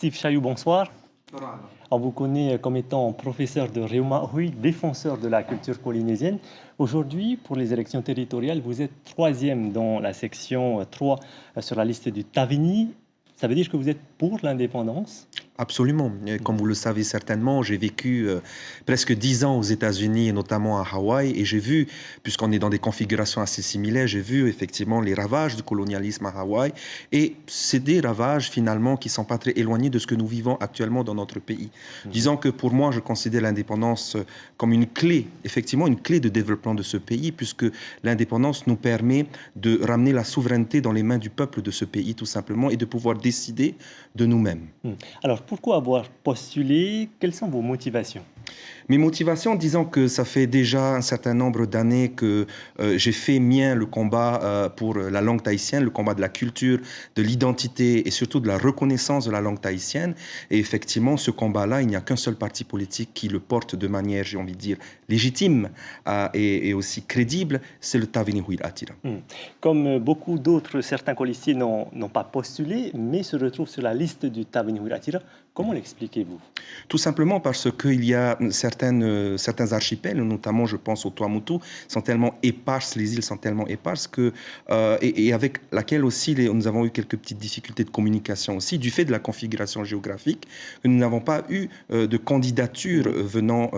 Steve Chayou, bonsoir. On vous connaît comme étant professeur de Reuma Hui, défenseur de la culture polynésienne. Aujourd'hui, pour les élections territoriales, vous êtes troisième dans la section 3 sur la liste du Tavini. Ça veut dire que vous êtes pour l'indépendance? Absolument. Comme vous le savez certainement, j'ai vécu presque 10 ans aux États-Unis et notamment à Hawaï, et j'ai vu, puisqu'on est dans des configurations assez similaires, j'ai vu effectivement les ravages du colonialisme à Hawaï, et c'est des ravages finalement qui ne sont pas très éloignés de ce que nous vivons actuellement dans notre pays. Disons que pour moi, je considère l'indépendance comme une clé, effectivement une clé de développement de ce pays, puisque l'indépendance nous permet de ramener la souveraineté dans les mains du peuple de ce pays, tout simplement, et de pouvoir décider de nous-mêmes. Alors, pourquoi avoir postulé? Quelles sont vos motivations? Mes motivations, disons que ça fait déjà un certain nombre d'années que j'ai fait mien le combat pour la langue tahitienne, le combat de la culture, de l'identité et surtout de la reconnaissance de la langue tahitienne. Et effectivement, ce combat-là, il n'y a qu'un seul parti politique qui le porte de manière, j'ai envie de dire, légitime et aussi crédible, c'est le Tavini Hui Atira. Comme beaucoup d'autres, certains colistiers n'ont pas postulé, mais se retrouvent sur la liste du Tavini Hui Atira. Comment l'expliquez-vous? Tout simplement parce qu'il y a certains archipels, notamment je pense au Tuamotu, sont tellement éparses, les îles sont tellement éparses et avec laquelle aussi nous avons eu quelques petites difficultés de communication aussi, du fait de la configuration géographique, que nous n'avons pas eu de candidature venant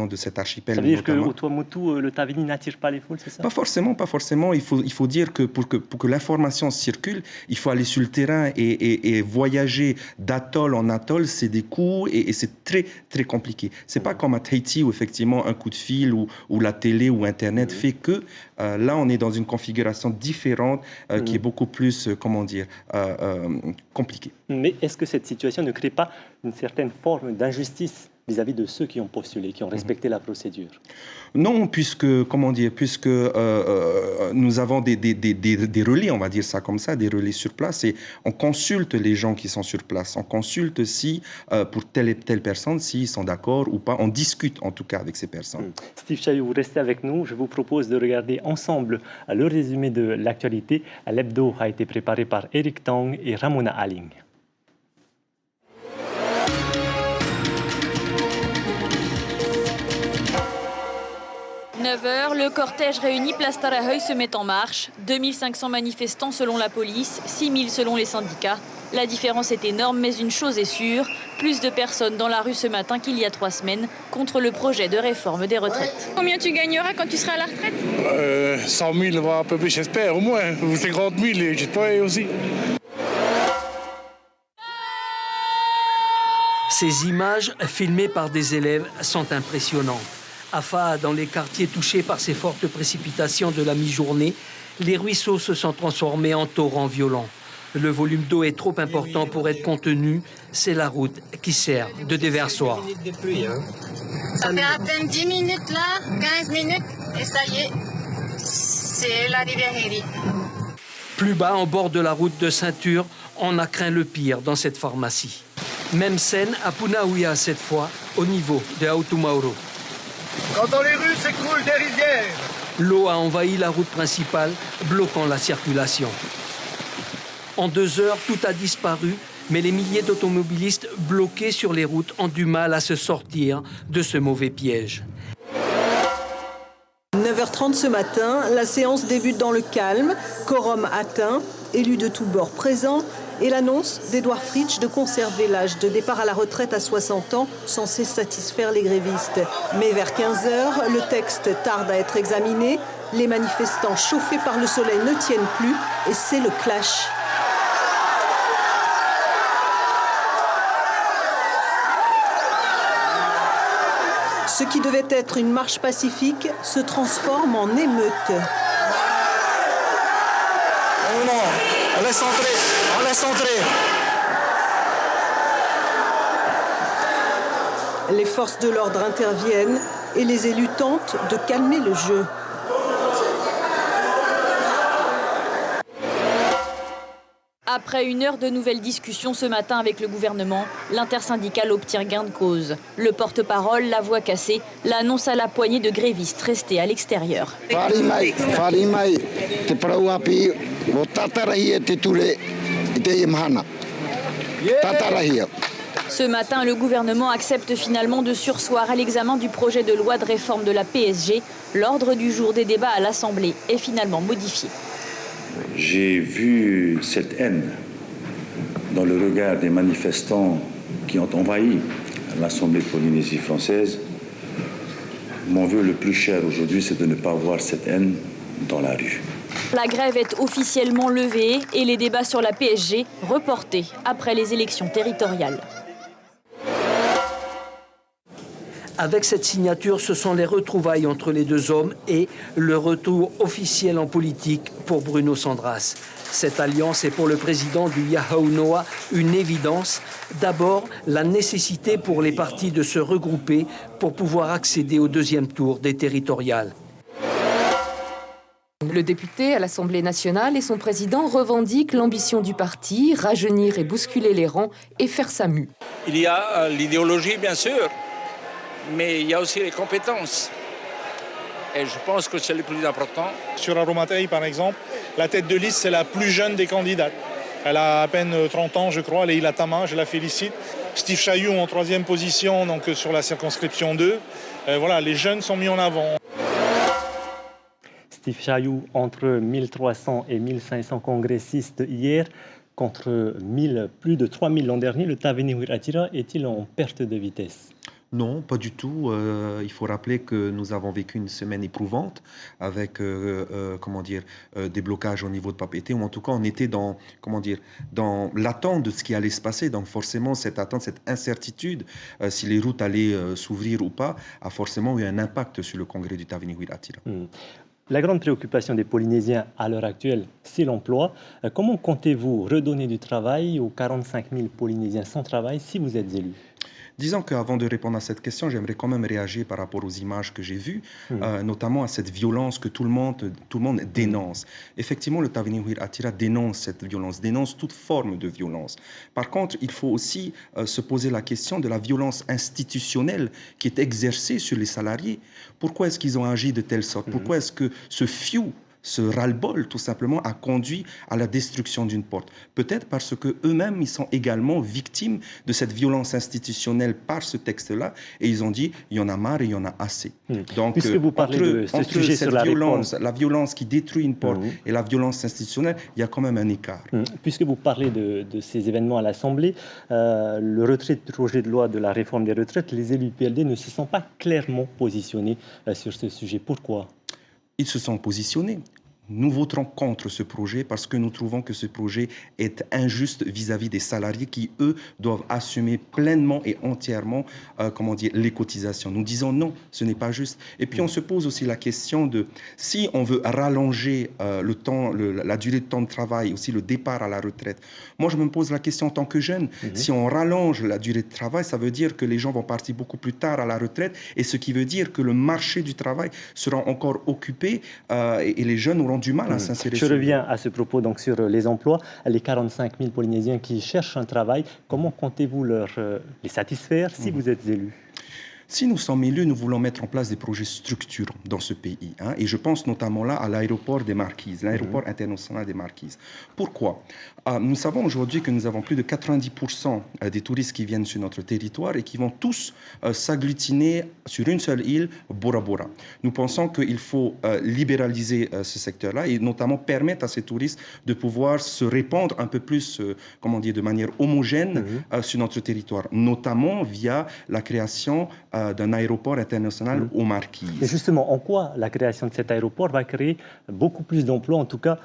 de cet archipel. Ça veut dire qu'au Tuamotu, le Tavini n'attire pas les foules, c'est ça? Pas forcément. Il faut dire que pour que l'information circule, il faut aller sur le terrain et voyager d'atoll en atoll. C'est des coûts et c'est très, très compliqué. C'est pas comme à Tahiti où effectivement un coup de fil ou la télé ou Internet fait que là, on est dans une configuration différente qui est beaucoup plus, compliquée. Mais est-ce que cette situation ne crée pas une certaine forme d'injustice vis-à-vis de ceux qui ont postulé, qui ont respecté la procédure? Non, puisque nous avons des relais, on va dire ça comme ça, des relais sur place, et on consulte les gens qui sont sur place. On consulte si, pour telle et telle personne, s'ils sont d'accord ou pas. On discute en tout cas avec ces personnes. Steve Chayou, vous restez avec nous. Je vous propose de regarder ensemble le résumé de l'actualité. L'hebdo a été préparé par Eric Tang et Ramona Aling. 9h, le cortège réuni place Tarahui se met en marche. 2500 manifestants selon la police, 6000 selon les syndicats. La différence est énorme, mais une chose est sûre, plus de personnes dans la rue ce matin qu'il y a 3 semaines contre le projet de réforme des retraites. Combien tu gagneras quand tu seras à la retraite? 100 000, voire un peu plus, j'espère, au moins. Ou 50 000, j'espère aussi. Ces images, filmées par des élèves, sont impressionnantes. À Faa, dans les quartiers touchés par ces fortes précipitations de la mi-journée, les ruisseaux se sont transformés en torrents violents. Le volume d'eau est trop important pour être contenu. C'est la route qui sert de déversoir. Ça fait à peine 10 minutes là, 15 minutes, et ça y est, c'est la rivière Heri. Plus bas, en bord de la route de ceinture, on a craint le pire dans cette pharmacie. Même scène à Punaouia cette fois, au niveau de Autumauro. Quand dans les rues s'écoulent des rivières. L'eau a envahi la route principale, bloquant la circulation. En 2 heures, tout a disparu, mais les milliers d'automobilistes bloqués sur les routes ont du mal à se sortir de ce mauvais piège. 9h30 ce matin, la séance débute dans le calme, quorum atteint, élus de tous bords présents, et l'annonce d'Edouard Fritsch de conserver l'âge de départ à la retraite à 60 ans, censé satisfaire les grévistes. Mais vers 15h, le texte tarde à être examiné, les manifestants chauffés par le soleil ne tiennent plus, et c'est le clash. Ce qui devait être une marche pacifique se transforme en émeute. Oh non, on laisse entrer. Les forces de l'ordre interviennent et les élus tentent de calmer le jeu. Après 1 heure de nouvelles discussions ce matin avec le gouvernement, l'intersyndicale obtient gain de cause. Le porte-parole, la voix cassée, l'annonce à la poignée de grévistes restés à l'extérieur. Ce matin, le gouvernement accepte finalement de surseoir à l'examen du projet de loi de réforme de la PSG. L'ordre du jour des débats à l'Assemblée est finalement modifié. J'ai vu cette haine dans le regard des manifestants qui ont envahi l'Assemblée de Polynésie française. Mon vœu le plus cher aujourd'hui, c'est de ne pas voir cette haine dans la rue. La grève est officiellement levée et les débats sur la PSG reportés après les élections territoriales. Avec cette signature, ce sont les retrouvailles entre les deux hommes et le retour officiel en politique pour Bruno Sandras. Cette alliance est pour le président du Yahounoa une évidence. D'abord, la nécessité pour les partis de se regrouper pour pouvoir accéder au deuxième tour des territoriales. Le député à l'Assemblée nationale et son président revendiquent l'ambition du parti, rajeunir et bousculer les rangs et faire sa mue. Il y a l'idéologie, bien sûr, mais il y a aussi les compétences. Et je pense que c'est le plus important. Sur Aromatei, par exemple, la tête de liste, c'est la plus jeune des candidates. Elle a à peine 30 ans, je crois, Leila Tama, je la félicite. Steve Chayou en 3e position donc, sur la circonscription 2. Voilà, les jeunes sont mis en avant. Steve Chayou, entre 1300 et 1500 congressistes hier, contre plus de 3000 l'an dernier. Le Taveni Wiratira est-il en perte de vitesse ? Non, pas du tout. Il faut rappeler que nous avons vécu une semaine éprouvante avec des blocages au niveau de Papeete, ou en tout cas on était dans l'attente de ce qui allait se passer. Donc forcément cette attente, cette incertitude, si les routes allaient s'ouvrir ou pas, a forcément eu un impact sur le congrès du Taveni Wiratira. La grande préoccupation des Polynésiens à l'heure actuelle, c'est l'emploi. Comment comptez-vous redonner du travail aux 45 000 Polynésiens sans travail si vous êtes élu ? Disons qu'avant de répondre à cette question, j'aimerais quand même réagir par rapport aux images que j'ai vues, notamment à cette violence que tout le monde dénonce. Effectivement, le Taveni Wiratira dénonce cette violence, dénonce toute forme de violence. Par contre, il faut aussi se poser la question de la violence institutionnelle qui est exercée sur les salariés. Pourquoi est-ce qu'ils ont agi de telle sorte ? Pourquoi est-ce que ce ras-le-bol, tout simplement, a conduit à la destruction d'une porte. Peut-être parce qu'eux-mêmes, ils sont également victimes de cette violence institutionnelle par ce texte-là, et ils ont dit, il y en a marre et il y en a assez. Donc, puisque vous parlez de ce sujet sur la violence qui détruit une porte et la violence institutionnelle, il y a quand même un écart. Puisque vous parlez de ces événements à l'Assemblée, le retrait du projet de loi de la réforme des retraites, les élus PLD ne se sont pas clairement positionnés sur ce sujet. Pourquoi ? Ils se sont positionnés. Nous voterons contre ce projet parce que nous trouvons que ce projet est injuste vis-à-vis des salariés qui, eux, doivent assumer pleinement et entièrement les cotisations. Nous disons non, ce n'est pas juste. Et puis on se pose aussi la question de si on veut rallonger la durée de temps de travail, aussi le départ à la retraite. Moi, je me pose la question en tant que jeune. Si on rallonge la durée de travail, ça veut dire que les gens vont partir beaucoup plus tard à la retraite, et ce qui veut dire que le marché du travail sera encore occupé et les jeunes auront du mal à s'insérer. Je reviens à ce propos donc sur les emplois. Les 45 000 Polynésiens qui cherchent un travail, comment comptez-vous les satisfaire si vous êtes élu ? Si nous sommes élus, nous voulons mettre en place des projets structurants dans ce pays. Et je pense notamment là à l'aéroport des Marquises, l'aéroport international des Marquises. Pourquoi ? Nous savons aujourd'hui que nous avons plus de 90% des touristes qui viennent sur notre territoire et qui vont tous s'agglutiner sur une seule île, Bora Bora. Nous pensons qu'il faut libéraliser ce secteur-là et notamment permettre à ces touristes de pouvoir se répandre un peu plus, de manière homogène sur notre territoire, notamment via la création d'un aéroport international aux Marquises. Et justement, en quoi la création de cet aéroport va créer beaucoup plus d'emplois? En tout cas,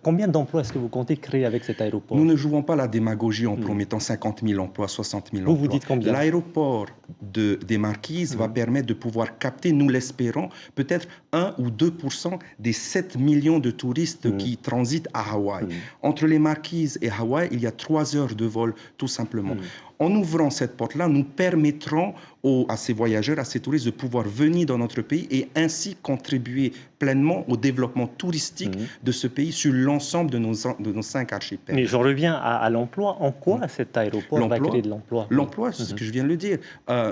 combien d'emplois est-ce que vous comptez créer avec cet aéroport? Nous ne jouons pas la démagogie en promettant 50 000 emplois, 60 000 emplois. Vous dites combien? L'aéroport des Marquises va permettre de pouvoir capter, nous l'espérons, peut-être 1 ou 2% des 7 millions de touristes qui transitent à Hawaï. Entre les Marquises et Hawaï, il y a 3 heures de vol, tout simplement. En ouvrant cette porte-là, nous permettrons à ces voyageurs, à ces touristes de pouvoir venir dans notre pays et ainsi contribuer pleinement au développement touristique de ce pays sur l'ensemble de nos 5 archipels. Mais j'en reviens à l'emploi. En quoi cet aéroport va créer de l'emploi? L'emploi, c'est ce que je viens de le dire.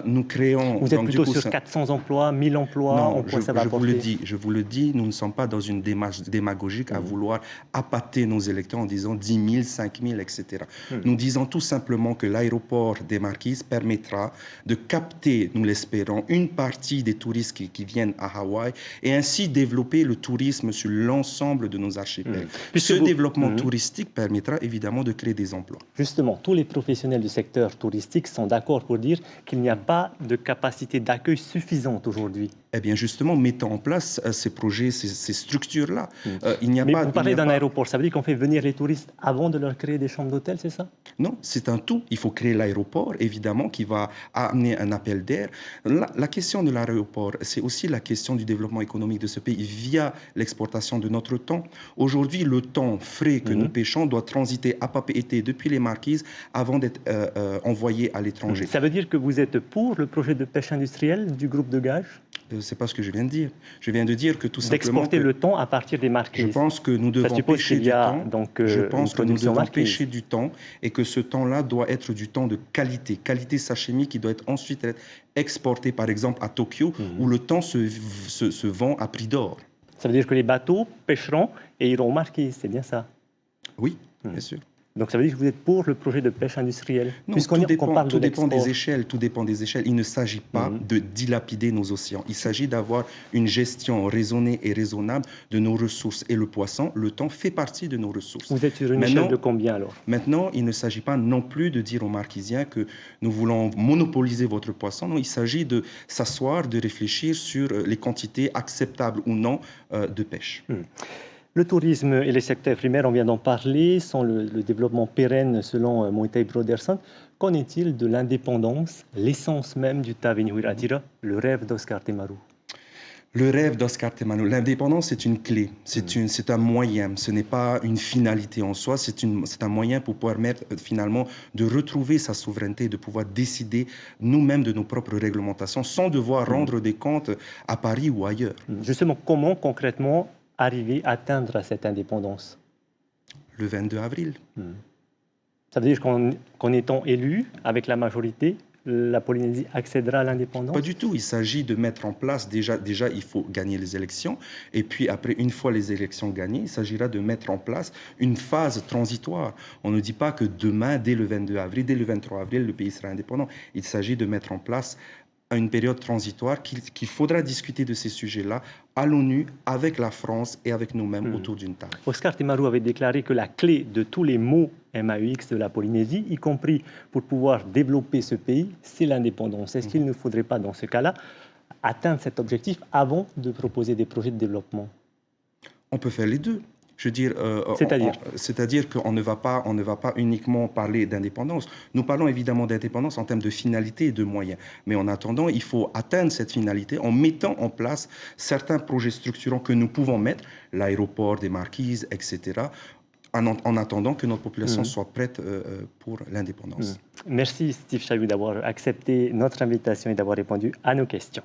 Nous créons... Vous êtes plutôt sur 400 emplois, 1000 emplois? Non, ça va je vous le dis, nous ne sommes pas dans une démarche démagogique à vouloir appâter nos électeurs en disant 10 000, 5 000, etc. Nous disons tout simplement que l'aéroport des Marquises permettra de capter, nous l'espérons, une partie des touristes qui viennent à Hawaï et ainsi développer le tourisme sur l'ensemble de nos archipels. Ce développement touristique permettra évidemment de créer des emplois. Justement, tous les professionnels du secteur touristique sont d'accord pour dire qu'il n'y a pas de capacité d'accueil suffisante aujourd'hui. Eh bien justement, mettons en place ces projets, ces structures-là. Mais vous parlez d'un aéroport, ça veut dire qu'on fait venir les touristes avant de leur créer des chambres d'hôtel, c'est ça? Non, c'est un tout. Il faut créer l'aéroport, évidemment, qui va amener un appel d'air. La question de l'aéroport, c'est aussi la question du développement économique de ce pays via l'exportation de notre thon. Aujourd'hui, le thon frais que nous pêchons doit transiter à Papeete depuis les Marquises avant d'être envoyé à l'étranger. Ça veut dire que vous êtes pour le projet de pêche industrielle du groupe de Gage? C'est pas ce que je viens de dire. Je viens de dire que tout simplement... D'exporter le thon à partir des Marquises. Je pense que nous devons pêcher du thon. Je pense que nous devons pêcher du thon et que ce thon-là doit être du thon de qualité sashimi qui doit ensuite être exporté par exemple à Tokyo où le thon se vend à prix d'or. Ça veut dire que les bateaux pêcheront et iront aux Marquises, c'est bien ça? Oui, bien sûr. Donc ça veut dire que vous êtes pour le projet de pêche industrielle? Non, tout dépend des échelles. Tout dépend des échelles. Il ne s'agit pas de dilapider nos océans. Il s'agit d'avoir une gestion raisonnée et raisonnable de nos ressources. Et le poisson, le thon, fait partie de nos ressources. Vous êtes sur une échelle de combien alors? Maintenant, il ne s'agit pas non plus de dire aux Marquisiens que nous voulons monopoliser votre poisson. Non, il s'agit de s'asseoir, de réfléchir sur les quantités acceptables ou non de pêche. Le tourisme et les secteurs primaires, on vient d'en parler, sans le développement pérenne selon Moitai Broderson. Qu'en est-il de l'indépendance, l'essence même du Tavenyuhiratira, le rêve d'Oscar Temaru? Le rêve d'Oscar Temaru, l'indépendance c'est une clé, c'est un moyen, ce n'est pas une finalité en soi, c'est un moyen pour permettre finalement de retrouver sa souveraineté, de pouvoir décider nous-mêmes de nos propres réglementations sans devoir rendre des comptes à Paris ou ailleurs. Justement, comment concrètement arriver à atteindre cette indépendance? Le 22 avril. Ça veut dire qu'en étant élu avec la majorité, la Polynésie accédera à l'indépendance? Pas du tout. Il s'agit de mettre en place, déjà il faut gagner les élections. Et puis après, une fois les élections gagnées, il s'agira de mettre en place une phase transitoire. On ne dit pas que demain, dès le 22 avril, dès le 23 avril, le pays sera indépendant. Il s'agit de mettre en place une période transitoire qu'il faudra discuter de ces sujets-là à l'ONU, avec la France et avec nous-mêmes autour d'une table. Oscar Temaru avait déclaré que la clé de tous les maux MAUX de la Polynésie, y compris pour pouvoir développer ce pays, c'est l'indépendance. Est-ce qu'il ne faudrait pas, dans ce cas-là, atteindre cet objectif avant de proposer des projets de développement? On peut faire les deux. Je veux dire, c'est-à-dire qu'on ne va pas uniquement parler d'indépendance. Nous parlons évidemment d'indépendance en termes de finalité et de moyens. Mais en attendant, il faut atteindre cette finalité en mettant en place certains projets structurants que nous pouvons mettre, l'aéroport des Marquises, etc., en attendant que notre population soit prête pour l'indépendance. Merci Steve Chayou d'avoir accepté notre invitation et d'avoir répondu à nos questions.